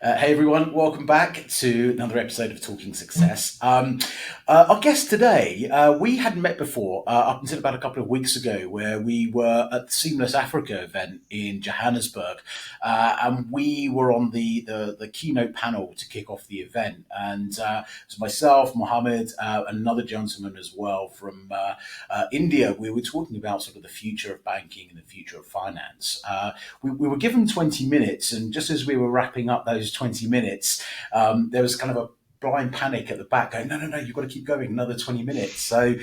Hey everyone, welcome back to another episode of Talking Success. Our guest today, we hadn't met before up until about a couple of weeks ago, where we were at the Seamless Africa event in Johannesburg, and we were on the keynote panel to kick off the event. And it was myself, Mohammed, and another gentleman as well from India. We were talking about sort of the future of banking and the future of finance. We were given 20 minutes, and just as we were wrapping up those 20 minutes, there was kind of a blind panic at the back going, no, you've got to keep going another 20 minutes. So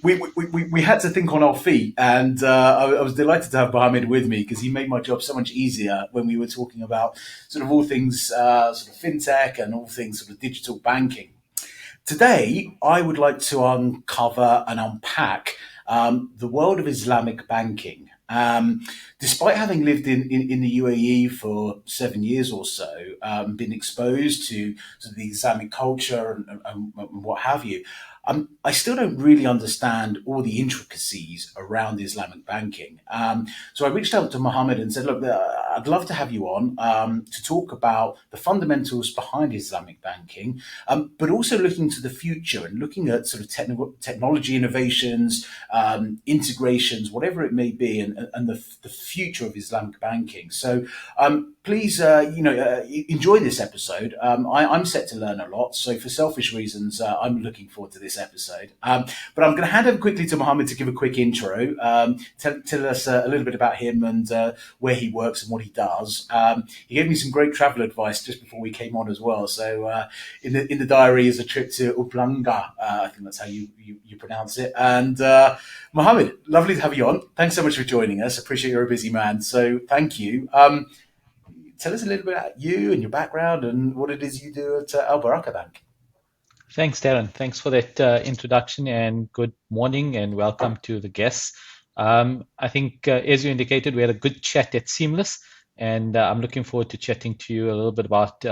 we had to think on our feet. And I was delighted to have Mohammed with me because he made my job so much easier when we were talking about sort of all things sort of fintech and all things sort of digital banking. Today, I would like to uncover and unpack the world of Islamic banking. Despite having lived in the UAE for 7 years or so, been exposed to sort of the Islamic culture and what have you, I still don't really understand all the intricacies around Islamic banking. So I reached out to Mohammed and said, look, I'd love to have you on to talk about the fundamentals behind Islamic banking, but also looking to the future and looking at sort of technology innovations, integrations, whatever it may be, and the future of Islamic banking. So please, enjoy this episode. I'm set to learn a lot. So for selfish reasons, I'm looking forward to this episode. But I'm going to hand over quickly to Mohammed to give a quick intro, tell us a little bit about him and where he works and what he does. He gave me some great travel advice just before we came on as well. So in the diary is a trip to Uplanga. I think that's how you pronounce it. And Mohammed, lovely to have you on. Thanks so much for joining us. Appreciate you're a busy man. So thank you. Tell us a little bit about you and your background and what it is you do at Al Baraka Bank. Thanks, Darren. Thanks for that introduction and good morning and welcome to the guests. I think, as you indicated, we had a good chat at Seamless, and I'm looking forward to chatting to you a little bit about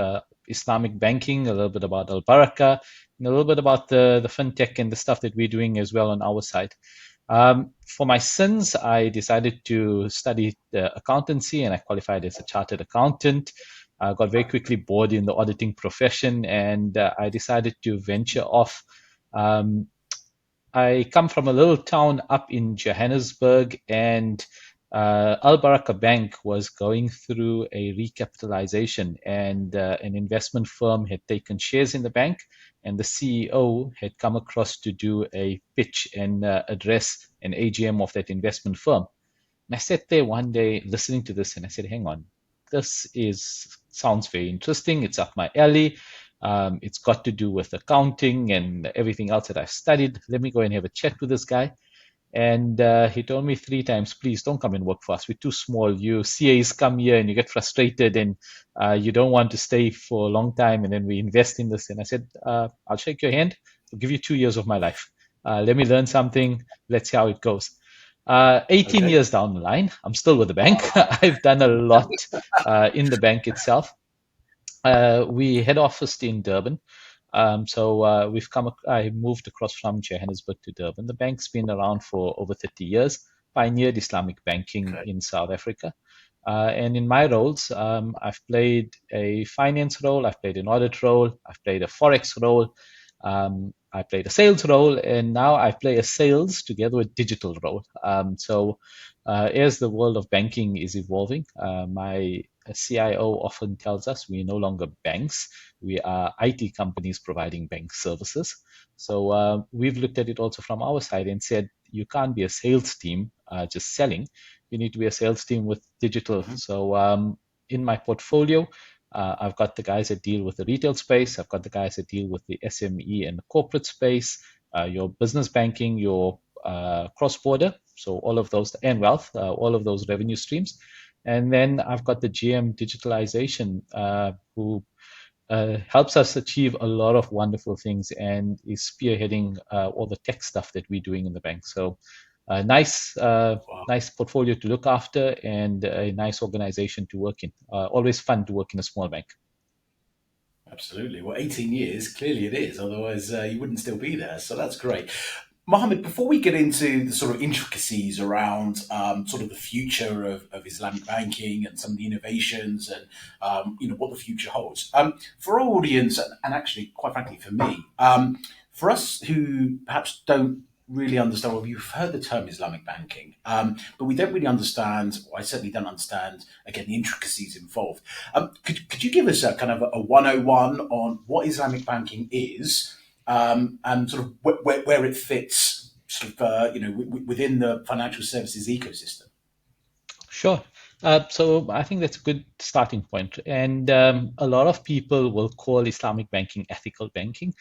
Islamic banking, a little bit about Al Baraka, and a little bit about the fintech and the stuff that we're doing as well on our side. For my sins, I decided to study accountancy and I qualified as a chartered accountant. I got very quickly bored in the auditing profession and I decided to venture off. Um, I come from a little town up in Johannesburg, and Al Baraka Bank was going through a recapitalization, and an investment firm had taken shares in the bank, and the CEO had come across to do a pitch and address an AGM of that investment firm. And I sat there one day listening to this, and I said, "Hang on, this is sounds very interesting. It's up my alley. It's got to do with accounting and everything else that I've studied. Let me go and have a chat with this guy." And he told me three times, "Please don't come and work for us. We're too small. You CAs come here and you get frustrated and you don't want to stay for a long time. And then we invest in this." And I said, "I'll shake your hand. I'll give you 2 years of my life. Let me learn something. Let's see how it goes." 18 Okay. years down the line, I'm still with the bank. Wow. I've done a lot in the bank itself. We head office in Durban. So I moved across from Johannesburg to Durban. The bank's been around for over 30 years, pioneered Islamic banking Okay. in South Africa. And in my roles, I've played a finance role, I've played an audit role, I've played a forex role, I played a sales role, and now I play a sales together with digital role. As the world of banking is evolving, my CIO often tells us we're no longer banks, we are IT companies providing bank services. So we've looked at it also from our side and said you can't be a sales team just selling. You need to be a sales team with digital. Mhm. So in my portfolio, I've got the guys that deal with the retail space. I've got the guys that deal with the SME and the corporate space, your business banking, your cross-border, so all of those, and wealth, all of those revenue streams. And then I've got the GM digitalization, who helps us achieve a lot of wonderful things and is spearheading all the tech stuff that we're doing in the bank. So Wow. nice portfolio to look after and a nice organization to work in. Always fun to work in a small bank. Absolutely. Well, 18 years, clearly it is. Otherwise, you wouldn't still be there. So that's great. Mohammed, before we get into the sort of intricacies around sort of the future of Islamic banking and some of the innovations and what the future holds, for our audience and actually, quite frankly, for me, for us who perhaps don't really understand, well, you've heard the term Islamic banking, but we don't really understand, or I certainly don't understand, again, the intricacies involved. Could you give us a kind of a 101 on what Islamic banking is? And sort of where it fits, sort of within the financial services ecosystem. Sure. So I think that's a good starting point. And a lot of people will call Islamic banking ethical banking.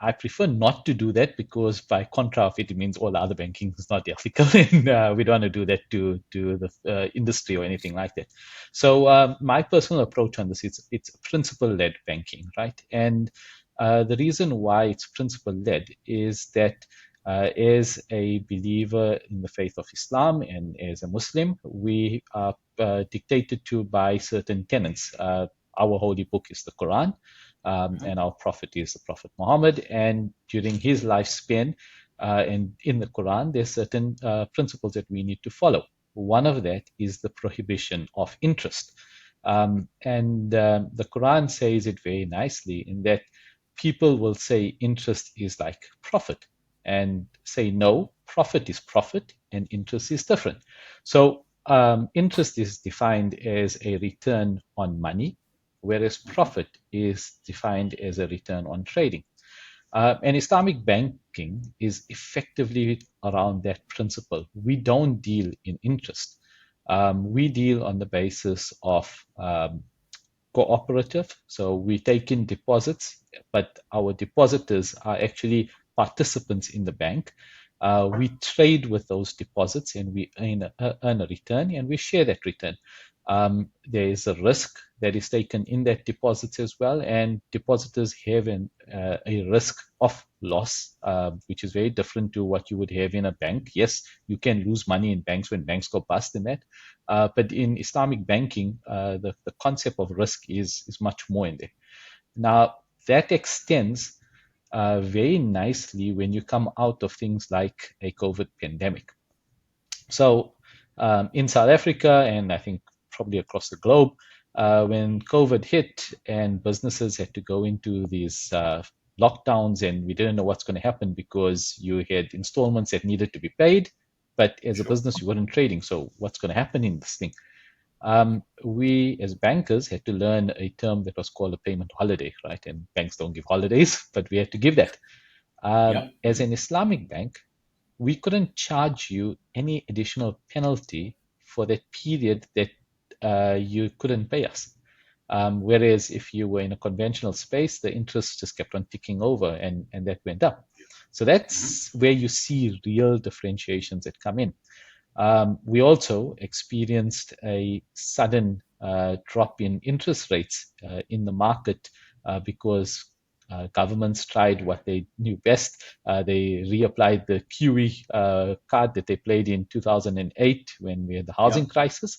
I prefer not to do that because, by contra of it, it means all other banking is not ethical, and we don't want to do that to the industry or anything like that. So my personal approach on this is it's principle-led banking, right? And the reason why it's principle-led is that as a believer in the faith of Islam and as a Muslim, we are dictated to by certain tenets. Our holy book is the Quran, and our prophet is the Prophet Muhammad. And during his lifespan, and in the Quran, there's certain principles that we need to follow. One of that is the prohibition of interest. And the Quran says it very nicely in that people will say interest is like profit and say no, profit is profit and interest is different. So interest is defined as a return on money, whereas profit is defined as a return on trading. And Islamic banking is effectively around that principle. We don't deal in interest. We deal on the basis of cooperative. So we take in deposits, but our depositors are actually participants in the bank. We trade with those deposits and we earn a return and we share that return. There is a risk that is taken in that deposits as well, and depositors have a risk of loss, which is very different to what you would have in a bank. Yes, you can lose money in banks when banks go bust in that, but in Islamic banking, the concept of risk is much more in there. Now, that extends very nicely when you come out of things like a COVID pandemic. So, in South Africa, and I think probably across the globe, when COVID hit and businesses had to go into these lockdowns, and we didn't know what's going to happen because you had installments that needed to be paid, but as a Sure. business, you weren't trading. So, what's going to happen in this thing? We as bankers had to learn a term that was called a payment holiday, right? And banks don't give holidays, but we had to give that. Yeah. As an Islamic bank, we couldn't charge you any additional penalty for that period that you couldn't pay us. Whereas if you were in a conventional space, the interest just kept on ticking over and that went up. So Mhm. that's where you see real differentiations that come in. We also experienced a sudden drop in interest rates in the market because governments tried what they knew best. They reapplied the QE card that they played in 2008 when we had the housing Yeah. crisis.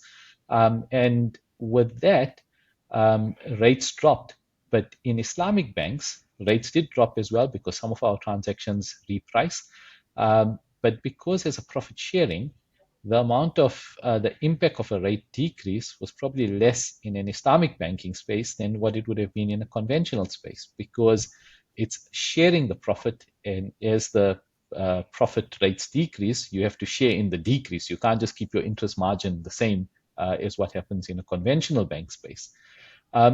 And with that, rates dropped. But in Islamic banks, rates did drop as well because some of our transactions reprice. But because there's a profit sharing, the amount of the impact of a rate decrease was probably less in an Islamic banking space than what it would have been in a conventional space because it's sharing the profit, and as the profit rates decrease, you have to share in the decrease. You can't just keep your interest margin the same as what happens in a conventional bank space.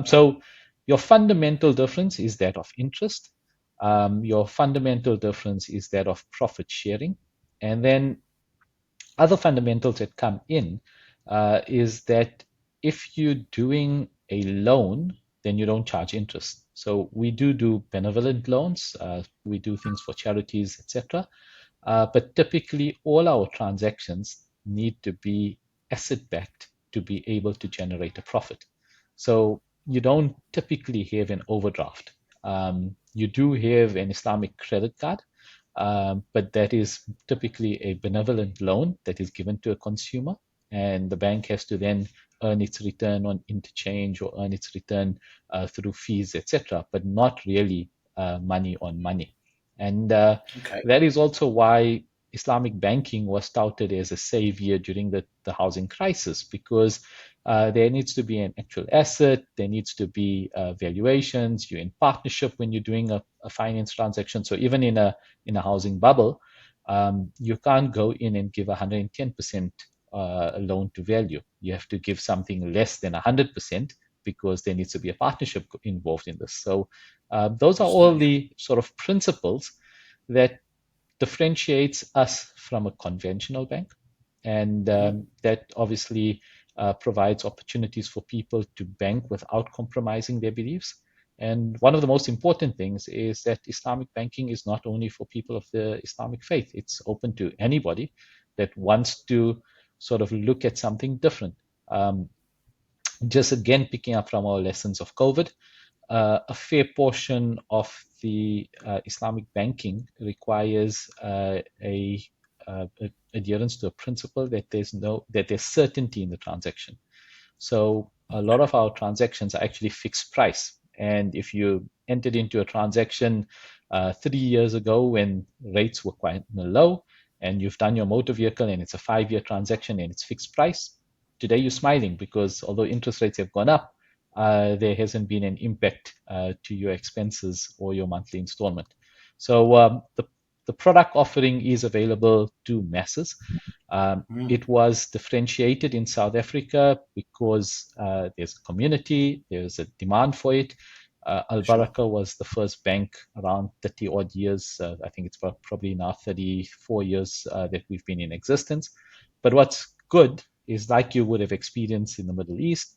So your fundamental difference is that of interest. Your fundamental difference is that of profit sharing. And then other fundamentals that come in is that if you're doing a loan, then you don't charge interest. So we do benevolent loans. We do things for charities, etc. But typically, all our transactions need to be asset backed to be able to generate a profit. So you don't typically have an overdraft. You do have an Islamic credit card, but that is typically a benevolent loan that is given to a consumer, and the bank has to then earn its return on interchange or earn its return through fees, etc., but not really money on money. And Okay. that is also why Islamic banking was touted as a savior during the housing crisis, because there needs to be an actual asset, there needs to be valuations, you're in partnership when you're doing a finance transaction. So even in a housing bubble, you can't go in and give 110% loan to value. You have to give something less than 100% because there needs to be a partnership involved in this. So those are all Absolutely. the sort of principles that differentiates us from a conventional bank, and Hmm. that obviously provides opportunities for people to bank without compromising their beliefs. And one of the most important things is that Islamic banking is not only for people of the Islamic faith, it's open to anybody that wants to sort of look at something different. Um, just again, picking up from our lessons of COVID, a fair portion of the Islamic banking requires adherence to a principle that there's certainty in the transaction. So a lot of our transactions are actually fixed price. And if you entered into a transaction 3 years ago when rates were quite low, and you've done your motor vehicle and it's a 5 year transaction and it's fixed price, today you're smiling because although interest rates have gone up, there hasn't been an impact to your expenses or your monthly installment. So the product offering is available to masses. Mm. It was differentiated in South Africa because there's a community, there's a demand for it. Al Sure. Baraka was the first bank around 30 odd years. I think it's probably now 34 years that we've been in existence. But what's good is, like you would have experienced in the Middle East,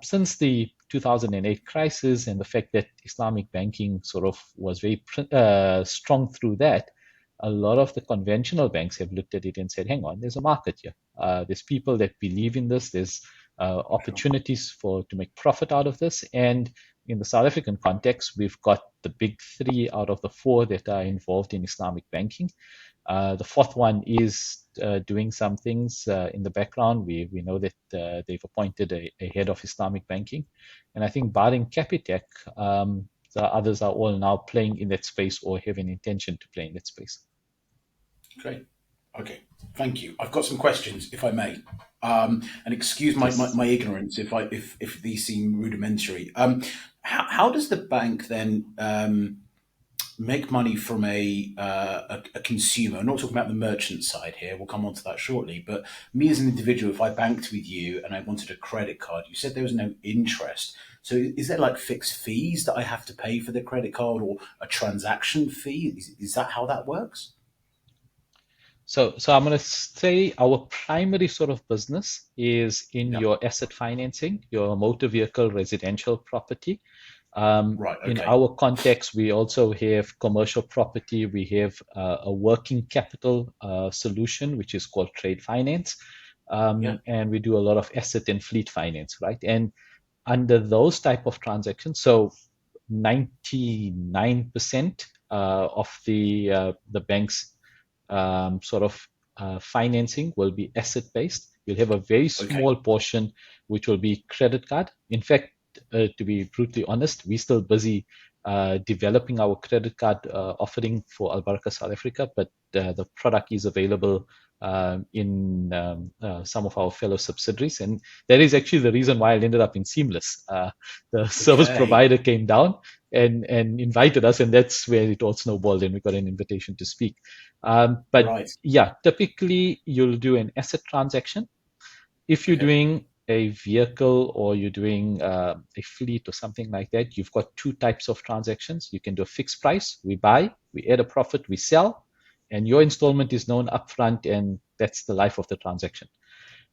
since the 2008 crisis and the fact that Islamic banking sort of was very strong through that, a lot of the conventional banks have looked at it and said, hang on, there's a market here. There's people that believe in this. There's Sure. opportunities to make profit out of this. And in the South African context, we've got the big three out of the four that are involved in Islamic banking. The fourth one is doing some things in the background. We know that they've appointed a head of Islamic banking. And I think barring Capitec, the others are all now playing in that space or have an intention to play in that space. Great. Okay. Thank you. I've got some questions, if I may. And excuse Yes. my ignorance if these seem rudimentary. How does the bank then make money from a consumer? I'm not talking about the merchant side here. We'll come on to that shortly. But me as an individual, if I banked with you and I wanted a credit card, you said there was no interest. So is there like fixed fees that I have to pay for the credit card or a transaction fee? Is that how that works? So I'm going to say our primary sort of business is in Yeah. your asset financing, your motor vehicle residential property. Right. In Okay. our context, we also have commercial property. We have a working capital solution, which is called trade finance. Yeah. And we do a lot of asset and fleet finance, right? And under those type of transactions, so 99% of the bank's sort of financing will be asset based. You'll have a very Okay. small portion which will be credit card. In fact, to be brutally honest, we're still busy developing our credit card offering for Al Baraka South Africa, but the product is available in some of our fellow subsidiaries. And that is actually the reason why I ended up in Seamless. The service Okay. provider came down and invited us, and that's where it all snowballed, and we got an invitation to speak. But Right. yeah, typically you'll do an asset transaction. If you're Okay. doing a vehicle or you're doing a fleet or something like that, you've got two types of transactions. You can do a fixed price. We buy, we add a profit, we sell, and your installment is known upfront, and that's the life of the transaction.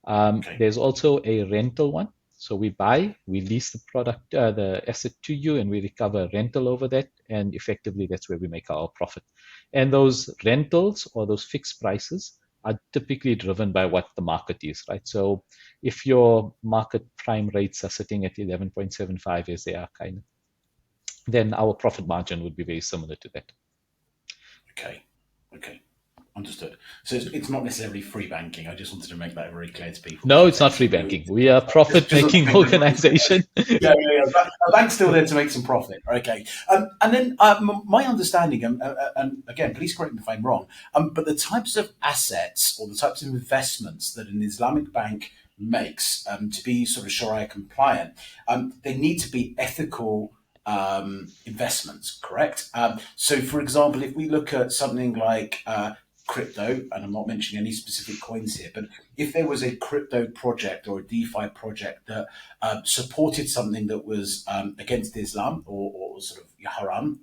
Okay. There's also a rental one. So we buy, we lease the product, the asset to you, and we recover rental over that. And effectively, that's where we make our profit. And those rentals or those fixed prices are typically driven by what the market is, right? So if your market prime rates are sitting at 11.75 as they are kind of, then our profit margin would be very similar to that. Okay. Okay. Understood. So it's not necessarily free banking. I just wanted to make that very clear to people because No, you it's not take free some risks. banking. We are a Just on profit-making payment runs. organization. Yeah. A bank's still there to make some profit. Okay. And then my understanding, and again, please correct me if I'm wrong, but the types of assets or the types of investments that an Islamic bank makes to be sort of Sharia compliant, they need to be ethical investments, correct? So, for example, if we look at something like crypto, and I'm not mentioning any specific coins here, but if there was a crypto project or a DeFi project that supported something that was against Islam or sort of haram,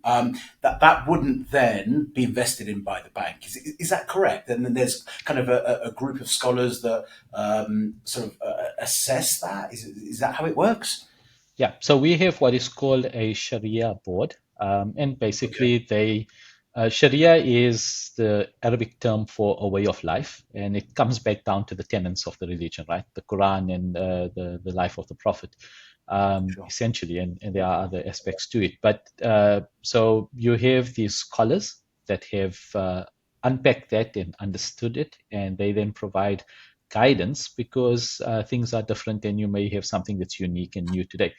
that wouldn't then be invested in by the bank. Is that correct? And then there's kind of a group of scholars that sort of assess that. Is that how it works? Yeah, so we have what is called a Sharia board, and Okay, basically Sharia is the Arabic term for a way of life, and it comes back down to the tenets of the religion, right? The Quran and the life of the Prophet, sure. essentially, and there are other aspects to it. But so you have these scholars that have unpacked that and understood it, and they then provide guidance because things are different and you may have something that's unique and new today.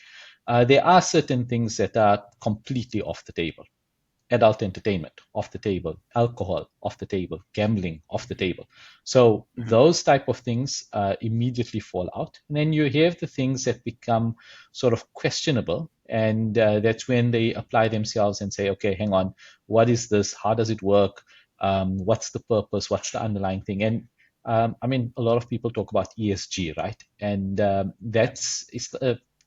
There are certain things that are completely off the table. Adult entertainment off the table, alcohol off the table, gambling off the table. So Mhm. those type of things immediately fall out. And then you have the things that become sort of questionable, and that's when they apply themselves and say, okay, hang on, what is this? How does it work? What's the purpose? What's the underlying thing? And I mean, a lot of people talk about ESG, right? And Yeah. that's it's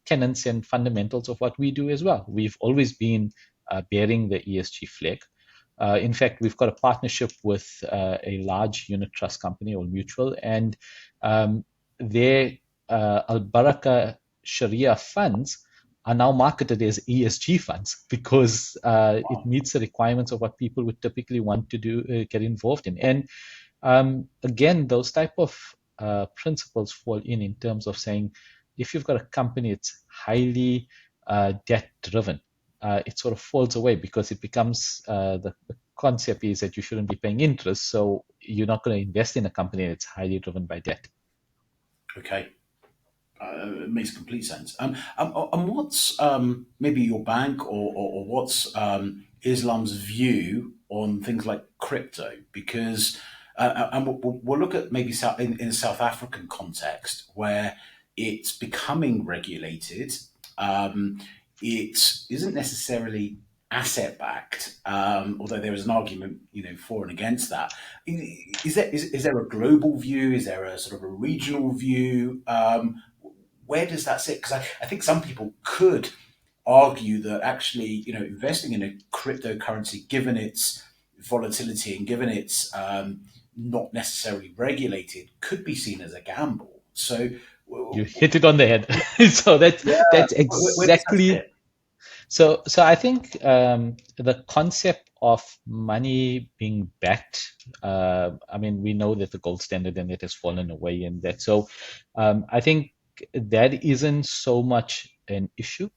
tenets and fundamentals of what we do as well. We've always been bearing the ESG flag. In fact, we've got a partnership with a large unit trust company or mutual, and their Al Baraka Sharia funds are now marketed as ESG funds because it Wow. meets the requirements of what people would typically want to do, get involved in. And again, those type of principles fall in terms of saying if you've got a company that's highly debt driven, it sort of falls away because it becomes the concept is that you shouldn't be paying interest, so you're not going to invest in a company that's highly driven by debt. Okay. It makes complete sense. And what's maybe your bank or what's Islam's view on things like crypto? Because and we'll look at maybe in a South African context where it's becoming regulated. Um, it isn't necessarily asset backed, although there is an argument, for and against that. Is there a global view? Is there a sort of a regional view? Where does that sit? Because I think some people could argue that actually, investing in a cryptocurrency, given its volatility and given its not necessarily regulated, could be seen as a gamble. So, You hit it on the head. So yeah, that's where does that exactly. sit? So I think the concept of money being backed, I mean, we know that the gold standard and it has fallen away in that. So I think that isn't so much an issue.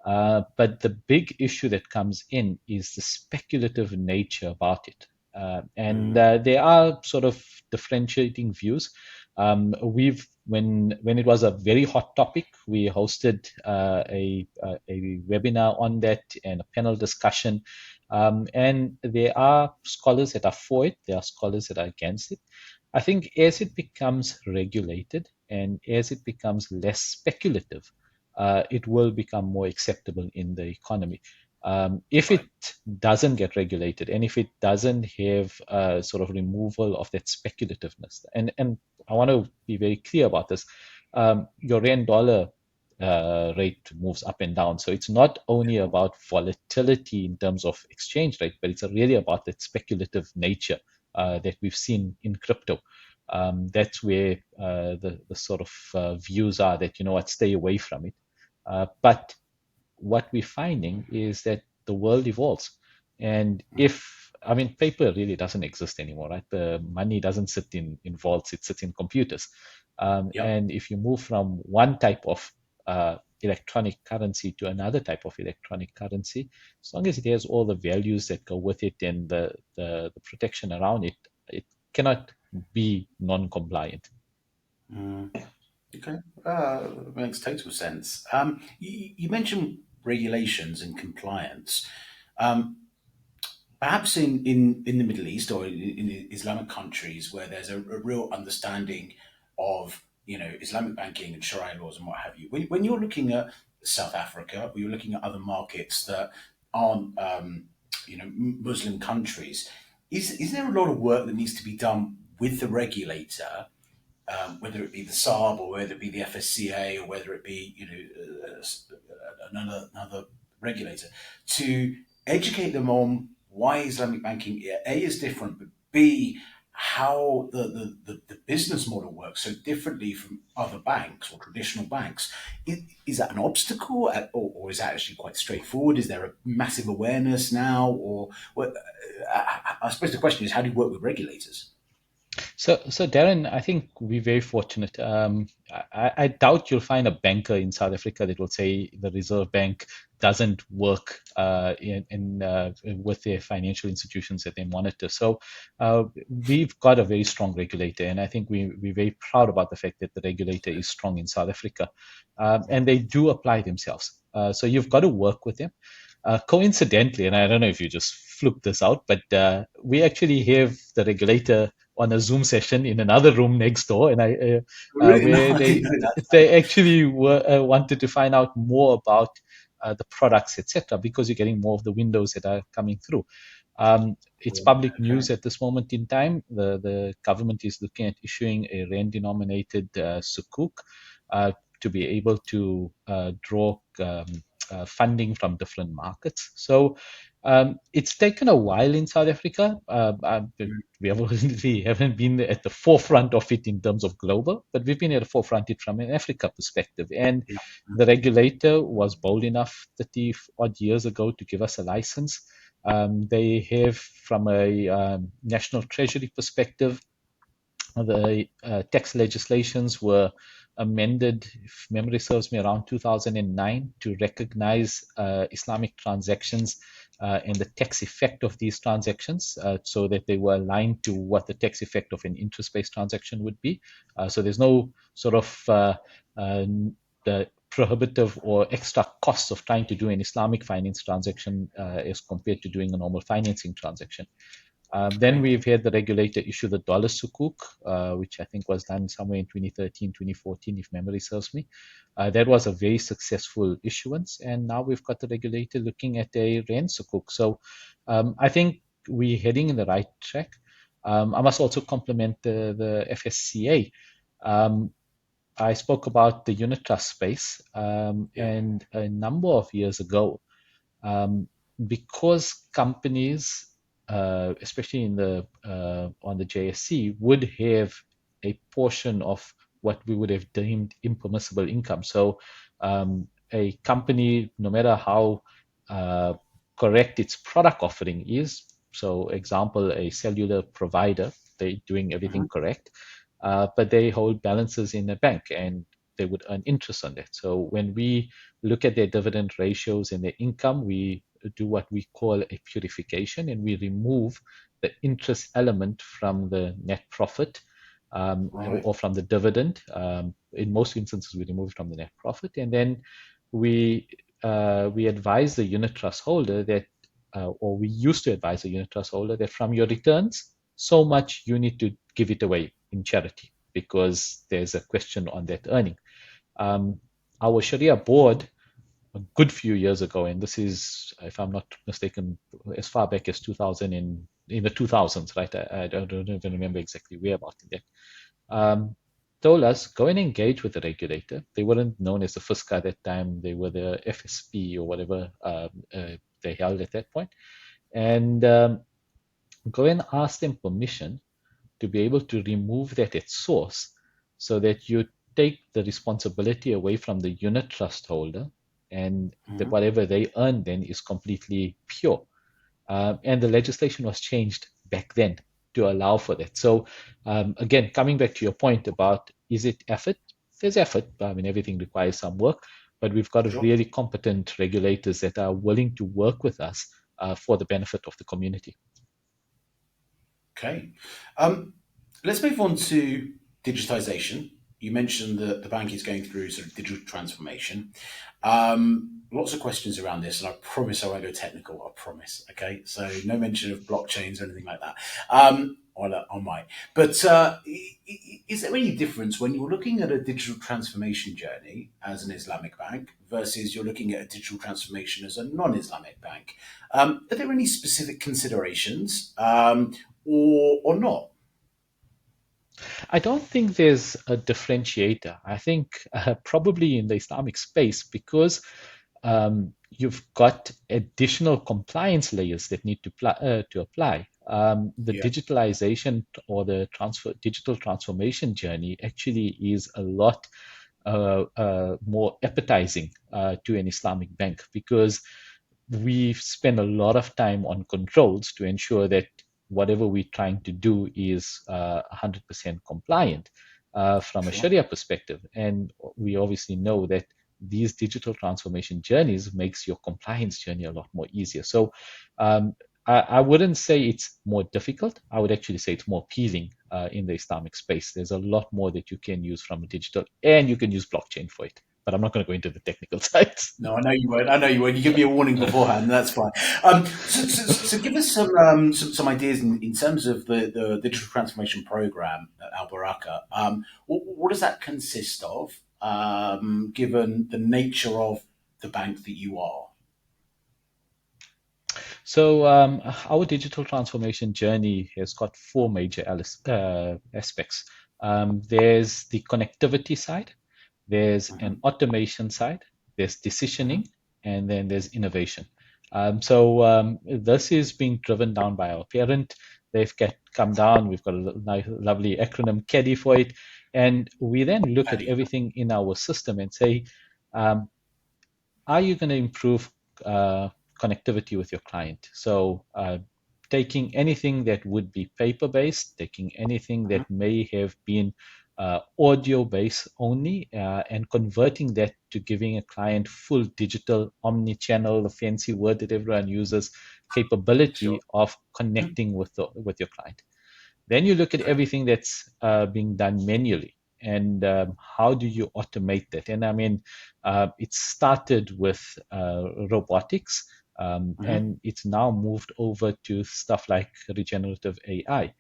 But the big issue that comes in is the speculative nature about it. And Mm, there are sort of differentiating views. When it was a very hot topic, we hosted a webinar on that and a panel discussion. And there are scholars that are for it, there are scholars that are against it. I think as it becomes regulated and as it becomes less speculative, it will become more acceptable in the economy. If it right. doesn't get regulated and if it doesn't have sort of removal of that speculativeness, and I want to be very clear about this, your rand dollar rate moves up and down. So it's not only about volatility in terms of exchange rate, but it's really about that speculative nature that we've seen in crypto. That's where the sort of views are that, you know what, stay away from it. But what we're finding is that the world evolves. And Mm, if, I mean, paper really doesn't exist anymore, right? The money doesn't sit in vaults, it sits in computers. yep. And if you move from one type of electronic currency to another type of electronic currency, as long as it has all the values that go with it and the protection around it, it cannot be non-compliant. Mm, okay, makes total sense. You mentioned regulations and compliance. Um, Perhaps in the Middle East or in Islamic countries where there's a real understanding of Islamic banking and Sharia laws and what have you. When you're looking at South Africa or you're looking at other markets that aren't Muslim countries, is there a lot of work that needs to be done with the regulator, whether it be the SARB or whether it be the FSCA or whether it be another regulator, to educate them on why Islamic banking A is different, but B how the business model works so differently from other banks or traditional banks. Is that an obstacle, or is that actually quite straightforward? Is there a massive awareness now, or I suppose the question is how do you work with regulators? So Darren, I think we're very fortunate. I doubt you'll find a banker in South Africa that will say the Reserve Bank doesn't work with their financial institutions that they monitor. So we've got a very strong regulator, and I think we're very proud about the fact that the regulator is strong in South Africa, and they do apply themselves. So you've got to work with them. Coincidentally, and I don't know if you just fluked this out, but we actually have the regulator on a Zoom session in another room next door, and Really? No, where I didn't know that. they actually wanted to find out more about the products, etc., because you're getting more of the windows that are coming through. It's Cool. public Okay. news at this moment in time. The government is looking at issuing a rand-denominated sukuk to be able to draw funding from different markets. So it's taken a while in South Africa. We obviously haven't been at the forefront of it in terms of global, but we've been at the forefront of it from an Africa perspective. And Yeah. the regulator was bold enough 30 odd years ago to give us a license. They have, from a national treasury perspective, the tax legislations were amended, if memory serves me, around 2009 to recognize Islamic transactions and the tax effect of these transactions so that they were aligned to what the tax effect of an interest based transaction would be. So there's no sort of the prohibitive or extra costs of trying to do an Islamic finance transaction as compared to doing a normal financing transaction. Then Great. we've had the regulator issue the dollar sukuk, which I think was done somewhere in 2013, 2014, if memory serves me. That was a very successful issuance, and now we've got the regulator looking at a rand sukuk. So I think we're heading in the right track. I must also compliment the FSCA. Um, I spoke about the unit trust space, Yeah. and a number of years ago, um, because companies, especially in the on the JSC, would have a portion of what we would have deemed impermissible income. So a company, no matter how uh, correct its product offering is, so example, a cellular provider, they're doing everything Mhm. correct, but they hold balances in a bank and they would earn interest on that. So when we look at their dividend ratios and their income, we do what we call a purification, and we remove the interest element from the net profit Right. or from the dividend. In most instances, we remove it from the net profit, and then we advise the unit trust holder that, or we used to advise the unit trust holder that from your returns, so much you need to give it away in charity because there's a question on that earning. Um, our Sharia board a good few years ago, and this is, if I'm not mistaken, as far back as 2000 in the 2000s, right? I don't even remember exactly where about in that. Um, Told us go and engage with the regulator. They weren't known as the FISCA at that time; they were the FSP or whatever they held at that point, and go and ask them permission to be able to remove that at source so that you take the responsibility away from the unit trust holder and that Mhm. whatever they earn then is completely pure. And the legislation was changed back then to allow for that. So, again, coming back to your point about is it effort? There's effort. I mean, everything requires some work, but we've got Sure. really competent regulators that are willing to work with us for the benefit of the community. Okay. Um, let's move on to digitization. You mentioned that the bank is going through sort of digital transformation. Lots of questions around this, and I promise I won't go technical. I promise. Okay, so no mention of blockchains or anything like that. I might. But is there any difference when you're looking at a digital transformation journey as an Islamic bank versus you're looking at a digital transformation as a non-Islamic bank? Are there any specific considerations, or not? I don't think there's a differentiator. I think probably in the Islamic space, because you've got additional compliance layers that need to apply. The Yeah, digitalization or the digital transformation journey actually is a lot more appetizing to an Islamic bank, because we spend a lot of time on controls to ensure that whatever we're trying to do is 100% compliant from a sure. Sharia perspective. And we obviously know that these digital transformation journeys makes your compliance journey a lot more easier. So um, I wouldn't say it's more difficult. I would actually say it's more appealing in the Islamic space. There's a lot more that you can use from a digital, and you can use blockchain for it. But I'm not going to go into the technical sides. No, I know you won't. I know you won't. You give me a warning beforehand. That's fine. So give us some ideas in terms of the digital transformation program at Al Baraka. What does that consist of? Given the nature of the bank that you are. So our digital transformation journey has got four major aspects. There's the connectivity side, there's an Hmm. automation side, there's Hmm. decisioning, and then there's innovation. So this is being driven down by our parent. Come down. We've got a nice, lovely acronym CADDY for it, and we then look at Paddy. everything in our system and say, um, are you going to improve uh, connectivity with your client? So, taking anything that would be paper based, taking anything Hmm. that may have been audio based only, and converting that to giving a client full digital omni channel, the fancy word that everyone uses, Sure. capability of Mhm. connecting with your client. Then you look at Okay. everything that's being done manually, and how do you automate that? And I mean, it started with robotics, Hmm. and it's now moved over to stuff like regenerative AI.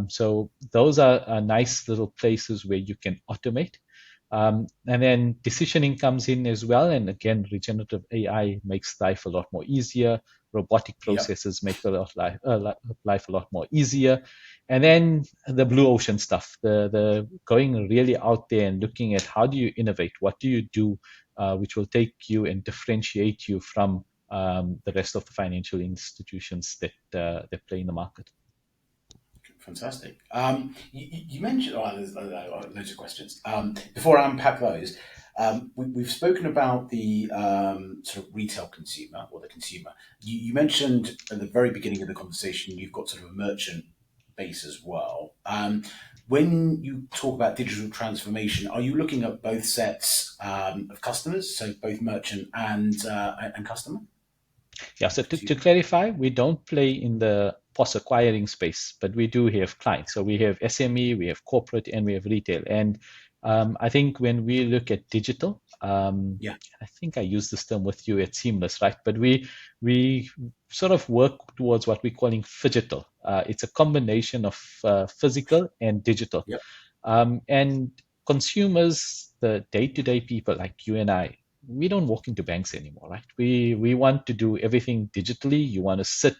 So those are nice little places where you can automate. And then decisioning comes in as well. And again, regenerative AI makes life a lot more easier. Robotic Yep. processes make life a lot more easier. And then the blue ocean stuff, the going really out there and looking at how do you innovate, what do you do, which will take you and differentiate you from the rest of the financial institutions that play in the market. Fantastic. You mentioned, there's loads of questions. Before I unpack those, we've spoken about the sort of retail consumer or the consumer. You mentioned at the very beginning of the conversation you've got sort of a merchant base as well. When you talk about digital transformation, are you looking at both sets of customers, so both merchant and customer, Yeah, so to consumer? clarify, we don't play in the POS acquiring space, but we do have clients. So we have SME, we have corporate, and we have retail. And I think when we look at digital, Yeah. I think I used this term with you at Seamless, right? But we sort of work towards what we're calling phygital. It's a combination of physical and digital. Yep. And consumers, the day-to-day people like you and I, we don't walk into banks anymore, right? We want to do everything digitally. You want to sit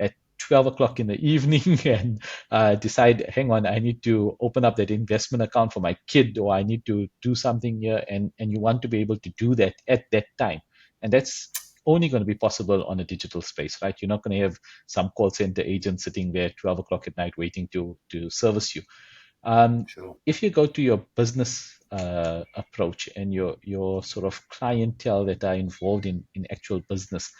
at 12 o'clock in the evening and decide, hang on, I need to open up that investment account for my kid, or I need to do something here, and you want to be able to do that at that time. And that's only going to be possible on a digital space, right? You're not going to have some call center agent sitting there at 12 o'clock at night waiting to service you. Um, Sure. if you go to your business approach and your sort of clientele that are involved in actual business,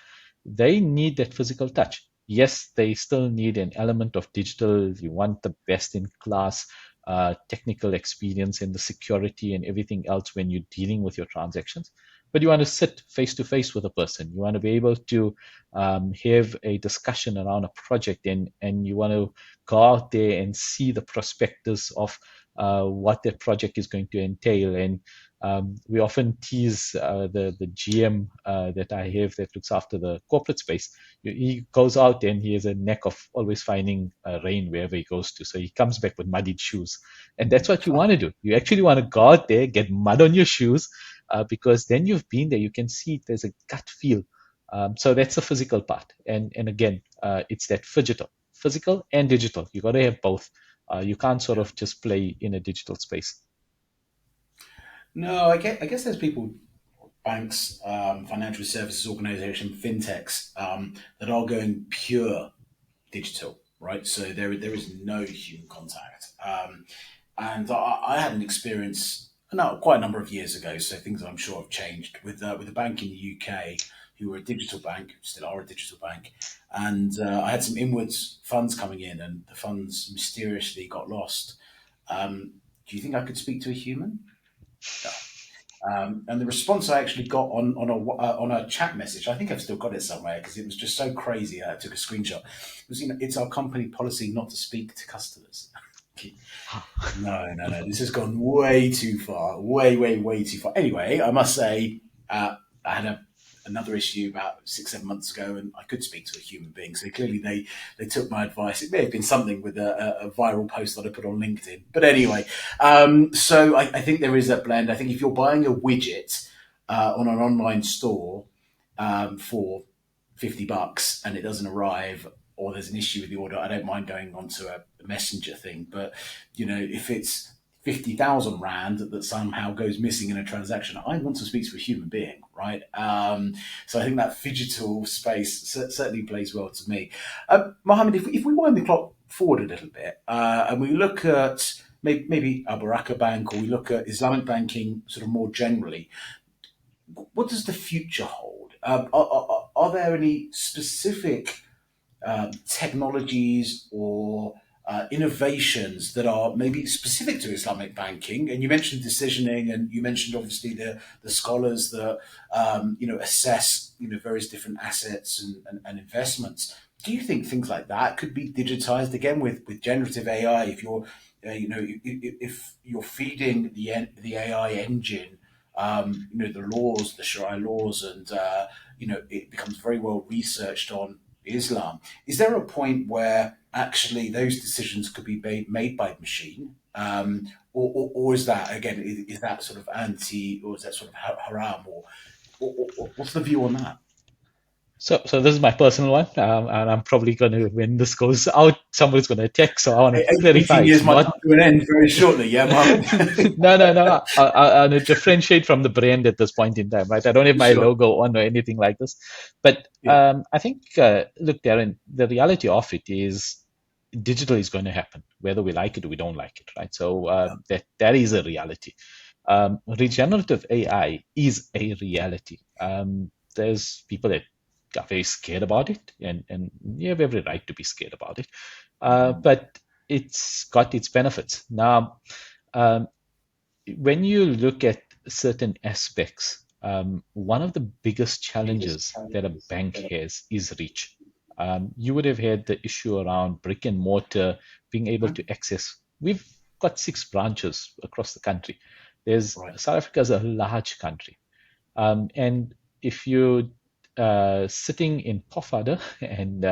they need that physical touch. Yes, they still need an element of digital. You want the best in class technical experience and the security and everything else when you're dealing with your transactions. But you want to sit face to face with a person. You want to be able to have a discussion around a project, and you want to go out there and see the prospectus of what that project is going to entail. And we often tease the GM that I have that looks after the corporate space. He goes out and he has a knack of always finding rain wherever he goes to. So he comes back with muddied shoes. And that's what you want to do. You actually want to go out there, get mud on your shoes, because then you've been there. You can see there's a gut feel. So that's the physical part. And again, it's that physical and digital. You got to have both. You can't sort Yeah. of just play in a digital space. No, I guess there's people, banks, financial services organization, fintechs, that are going pure digital, right? So there is no human contact. And I had an experience, no, quite a number of years ago. So things I'm sure have changed with a bank in the UK who were a digital bank, still are a digital bank, and I had some inwards funds coming in, and the funds mysteriously got lost. Do you think I could speak to a human? No. And the response I actually got on a chat message, I think I've still got it somewhere because it was just so crazy. I took a screenshot. It was, it's our company policy not to speak to customers. No, no, no. This has gone way too far. Way, way, way too far. Anyway, I must say, I had another issue about 6, 7 months ago, and I could speak to a human being. So clearly, they took my advice. It may have been something with a viral post that I put on LinkedIn. But anyway, so I think there is that blend. I think if you're buying a widget on an online store for $50 and it doesn't arrive, or there's an issue with the order, I don't mind going onto a messenger thing. But if it's 50,000 rand that somehow goes missing in a transaction, I want to speak to a human being, right? So I think that digital space certainly plays well to me. Mohammed, if we wind the clock forward a little bit and we look at maybe a Baraka Bank, or we look at Islamic banking sort of more generally, what does the future hold? Are there any specific technologies or innovations that are maybe specific to Islamic banking? And you mentioned decisioning, and you mentioned obviously the scholars that assess various different assets and investments. Do you think things like that could be digitized again with generative AI? If you're if you're feeding the AI engine, the laws, the Sharia laws, and it becomes very well researched on Islam. Is there a point where actually those decisions could be made by machine, or is that again is that sort of anti, or is that sort of haram, or what's the view on that? So this is my personal one, and I'm probably going to, when this goes out, somebody's going to text. So I want to clarify. 18 It's years might not. come to an end very shortly, yeah, Mohammed? No, no, no. I want to differentiate from the brand at this point in time, right? I don't have my Sure. logo on or anything like this. But Yeah. I think, look, Darren, the reality of it is digital is going to happen, whether we like it or we don't like it, right? So Yeah. that is a reality. Regenerative AI is a reality. There's people that are very scared about it, and you have every right to be scared about it. But it's got its benefits. Now, um, when you look at certain aspects, one of the biggest challenges that a bank has is reach. You would have had the issue around brick and mortar being able to access. We've got 6 branches across the country. There's Right. South Africa is a large country, and if you sitting in Pofadder and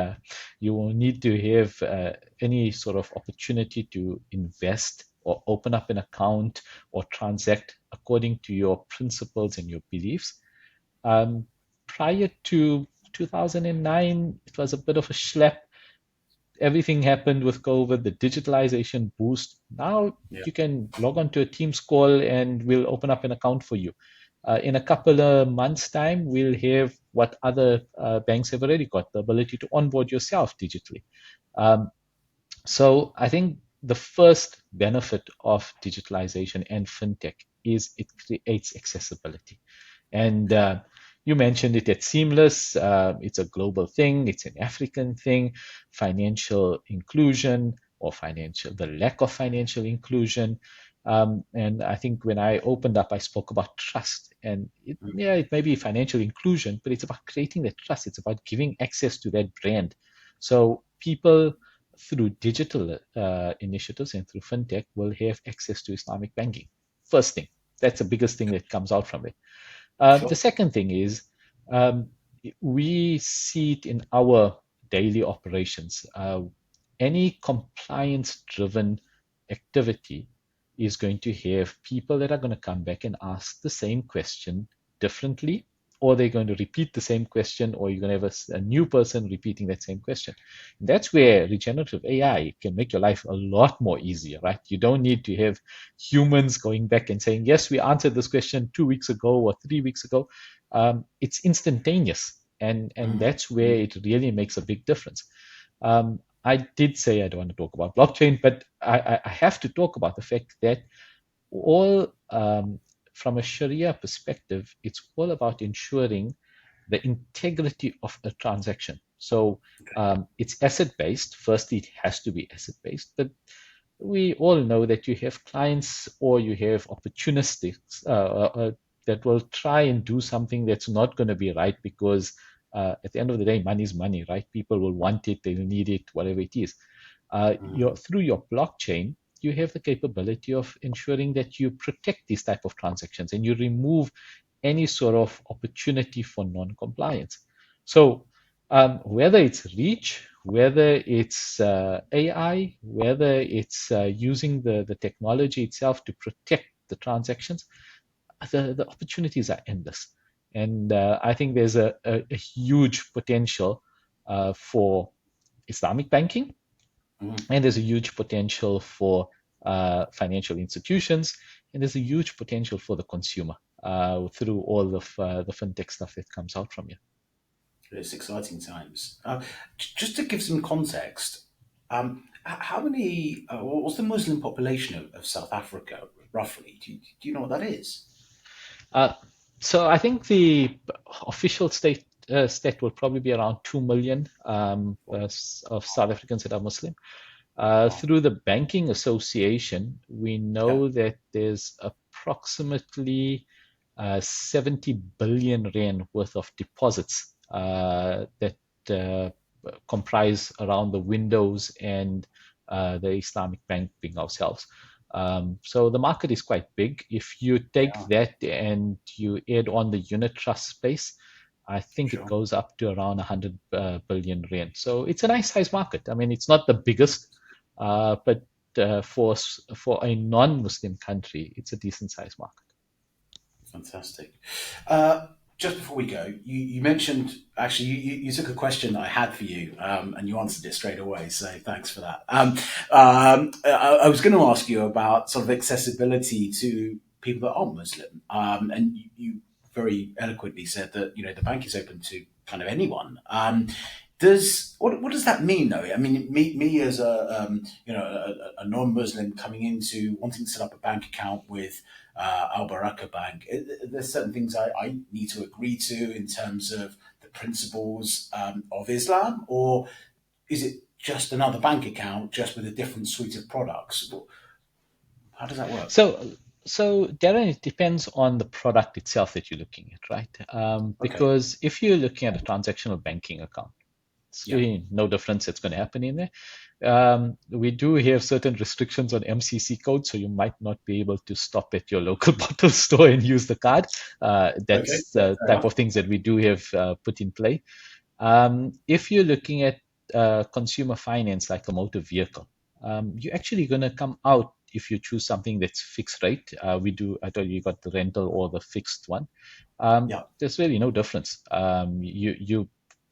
you will need to have any sort of opportunity to invest or open up an account or transact according to your principles and your beliefs. Um, Prior to 2009, it was a bit of a schlep. Everything happened with COVID, the digitalization boost. Now Yeah. you can log on to a Teams call and we'll open up an account for you. In a couple of months' time, we'll have what other banks have already got, the ability to onboard yourself digitally. Um, so I think the first benefit of digitalization and fintech is it creates accessibility. And you mentioned it, it's seamless. It's a global thing. It's an African thing. Financial inclusion, or financial, the lack of financial inclusion. And I think when I opened up, I spoke about trust. And yeah, it may be financial inclusion, but it's about creating that trust. It's about giving access to that brand. So people through digital initiatives and through fintech will have access to Islamic banking. First thing, that's the biggest thing that comes out from it. The Sure. second thing is um, we see it in our daily operations. Any compliance driven activity is going to have people that are going to come back and ask the same question differently, or they're going to repeat the same question, or you're going to have a new person repeating that same question. And that's where regenerative AI can make your life a lot more easier, right? You don't need to have humans going back and saying, yes, we answered this question 2 weeks ago or 3 weeks ago. It's instantaneous. And Mm, that's where mm, it really makes a big difference. I did say I don't want to talk about blockchain, but I have to talk about the fact that all from a Sharia perspective, it's all about ensuring the integrity of a transaction. So okay. it's asset based. Firstly, it has to be asset based, but we all know that you have clients or you have opportunists that will try and do something that's not going to be right because at the end of the day, money is money, right? People will want it, they will need it, whatever it is. Mm, Through your blockchain, you have the capability of ensuring that you protect these type of transactions and you remove any sort of opportunity for non-compliance. So whether it's reach, whether it's AI, whether it's using the technology itself to protect the transactions, the opportunities are endless. And I think there's a huge potential for Islamic banking, mm. and there's a huge potential for financial institutions, and there's a huge potential for the consumer through all of the fintech stuff that comes out from you. It's exciting times. Just to give some context, how many? What's the Muslim population of South Africa roughly? Do you know what that is? Uh, so I think the official state will probably be around 2 million of South Africans that are Muslim. Wow. Through the Banking Association, we Yeah. know that there's approximately 70 billion rand worth of deposits that uh, comprise around the windows and the Islamic Bank being ourselves. So the market is quite big. If you take Yeah. that and you add on the unit trust space, I think it Sure. goes up to around 100 billion rand. So it's a nice size market. I mean, it's not the biggest, but for a non-Muslim country, it's a decent size market. Fantastic. Uh, just before we go, you mentioned actually you took a question that I had for you, and you answered it straight away. So thanks for that. I was going to ask you about sort of accessibility to people that aren't Muslim, and you very eloquently said that the bank is open to kind of anyone. Does what does that mean though? I mean, me as a non-Muslim coming into wanting to set up a bank account with Al Baraka Bank. There's certain things I need to agree to in terms of the principles of Islam, or is it just another bank account just with a different suite of products? How does that work? So, so Darren, it depends on the product itself that you're looking at, right? Okay. Because if you're looking at a transactional banking account, it's Yeah. really no difference that's going to happen in there. We do have certain restrictions on MCC code, so you might not be able to stop at your local bottle store and use the card. Okay. That's the Fair type enough. of things that we do have put in play. If you're looking at consumer finance like a motor vehicle, you're actually going to come out if you choose something that's fixed rate. I told you got the rental or the fixed one. Yeah. There's really no difference.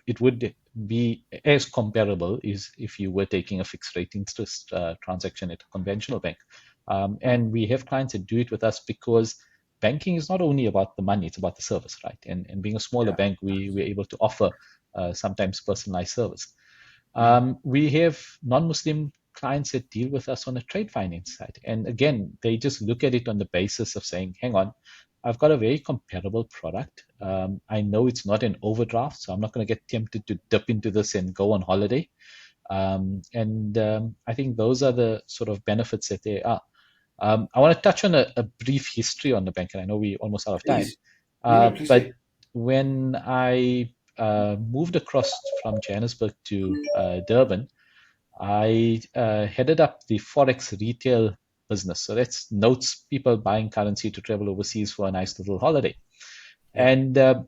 It would be as comparable as if you were taking a fixed rate interest transaction at a conventional bank. Mm, And we have clients that do it with us because banking is not only about the money, it's about the service, right? And being a smaller yeah. bank, we're able to offer sometimes personalized service. Mm, We have non-Muslim clients that deal with us on the trade finance side. And again, they just look at it on the basis of saying, hang on, I've got a very comparable product. I know it's not an overdraft, so I'm not going to get tempted to dip into this and go on holiday. And I think those are the sort of benefits that there are. I want to touch on a brief history on the bank, and I know we're almost out of time. Please. Yeah, no, please But do. when I moved across from Johannesburg to Durban, I headed up the Forex retail business. So that's notes, people buying currency to travel overseas for a nice little holiday. Yeah. And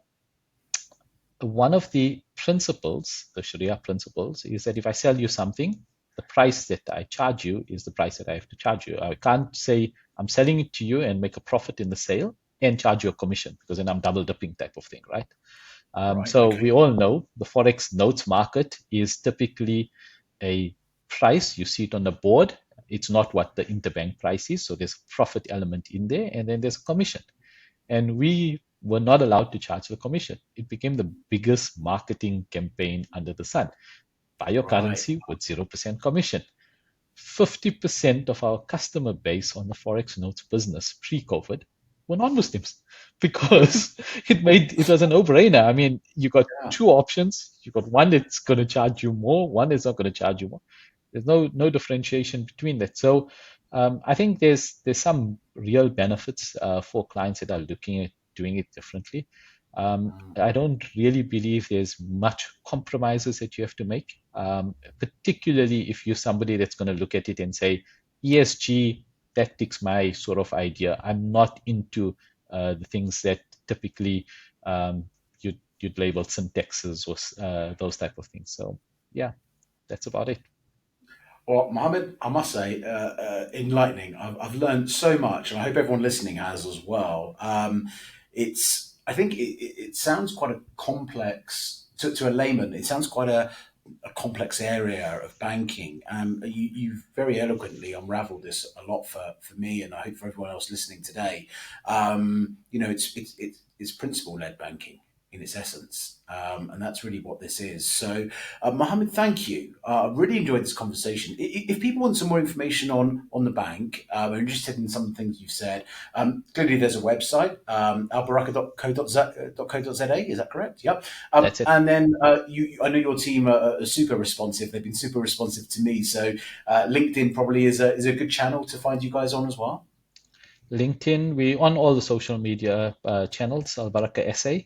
one of the principles, the Sharia principles, is that if I sell you something, the price that I charge you is the price that I have to charge you. I can't say I'm selling it to you and make a profit in the sale and charge you a commission, because then I'm double dipping type of thing, right? Right. So we Okay. all know the Forex notes market is typically a price. You see it on the board. It's not what the interbank price is. So there's a profit element in there, and then there's a commission. And we were not allowed to charge the commission. It became the biggest marketing campaign under the sun. Buy your Right. currency with 0% commission. 50% of our customer base on the Forex notes business pre-COVID were non-Muslims, because it was a no-brainer. I mean, you got Yeah. two options. You got one that's going to charge you more, one that's not going to charge you more. There's no differentiation between that. So I think there's some real benefits for clients that are looking at doing it differently. Mm. I don't really believe there's much compromises that you have to make, particularly if you're somebody that's going to look at it and say, ESG, that ticks my sort of idea. I'm not into the things that typically you'd label syntaxes or those type of things. So yeah, that's about it. Well, Mohammed, I must say, enlightening. I've learned so much, and I hope everyone listening has as well. I think it sounds quite a complex to a layman. It sounds quite a complex area of banking. You've very eloquently unravelled this a lot for me, and I hope for everyone else listening today. It's principle led banking in its essence, and that's really what this is. So, Mohammed, thank you. I really enjoyed this conversation. If people want some more information on the bank, are interested in some of the things you've said, clearly there's a website, albaraka.co.za. Is that correct? Yep. That's it. And then I know your team are super responsive. They've been super responsive to me. So LinkedIn probably is a good channel to find you guys on as well. LinkedIn, we on all the social media channels, Albaraka SA.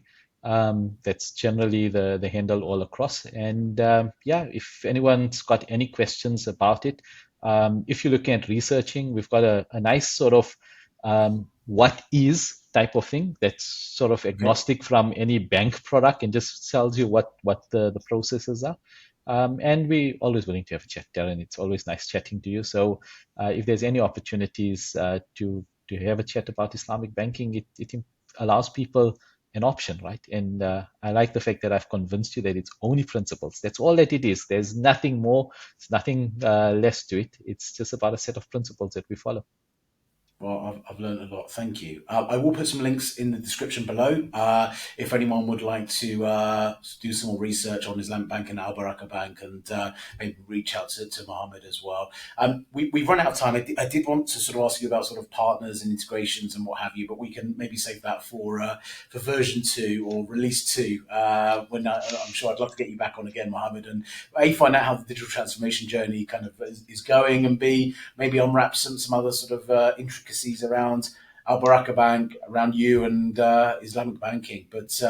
That's generally the handle all across. And yeah, if anyone's got any questions about it, if you're looking at researching, we've got a nice sort of what is type of thing that's sort of Okay. agnostic from any bank product and just tells you what the processes are. And we're always willing to have a chat, Darren. It's always nice chatting to you. So if there's any opportunities to have a chat about Islamic banking, it allows people an option, right? And I like the fact that I've convinced you that it's only principles. That's all that it is. There's nothing more. It's nothing less to it. It's just about a set of principles that we follow. Well, I've learned a lot. Thank you. I will put some links in the description below. If anyone would like to do some more research on Islamic Bank and Al Baraka Bank, and maybe reach out to Mohammed as well. We've run out of time. I did want to sort of ask you about sort of partners and integrations and what have you, but we can maybe save that for version two or release two. When I'm sure I'd love to get you back on again, Mohammed, and A, find out how the digital transformation journey kind of is going, and B, maybe unwrap some other sort of intricacies around Al Baraka Bank, around you and Islamic banking. But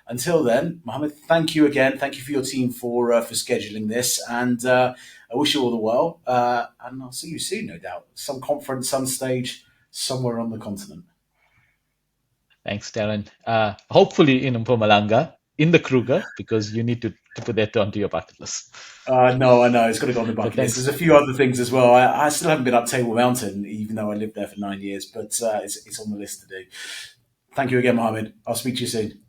until then, Mohammed, thank you again. Thank you for your team for scheduling this, and I wish you all the well. And I'll see you soon, no doubt. Some conference, some stage, somewhere on the continent. Thanks, Darren. Hopefully in Mpumalanga, in the Kruger, because you need to put that onto your bucket list. No, I know. It's got to go on the But bucket list. There's thanks. a few other things as well. I still haven't been up Table Mountain, even though I lived there for 9 years, but it's on the list to do. Thank you again, Mohammed. I'll speak to you soon.